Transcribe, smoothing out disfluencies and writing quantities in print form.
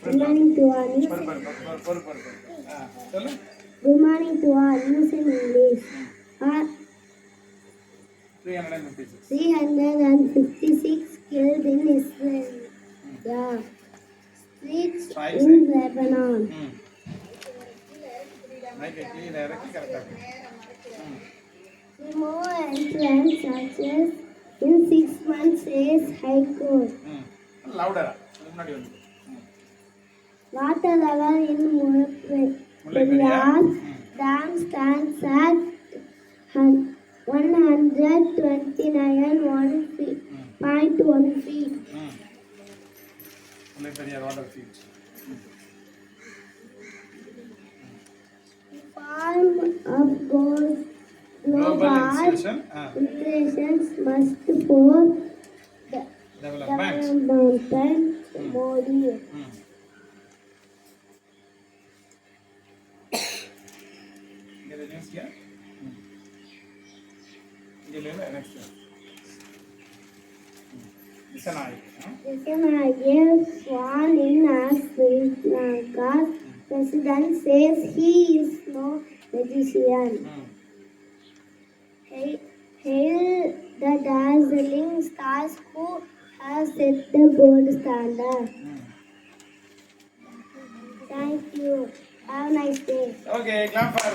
Good morning to all. Good morning to all. News in English. 356 killed in Israel. Yeah. Streets in Lebanon. Remove entrance churches in 6 months, says High Court. Louder. Water level in Mullaperiyar Dam stands at 129.1 feet. Mullaperiyar water feet. Form of global integrations must for development. Modi. Get the news here. Next. Dissanayake sworn in as Sri Lanka's president says he is no magician. Hail the dazzling stars who have set the gold standard. Thank you. Have a nice day. Okay, clap for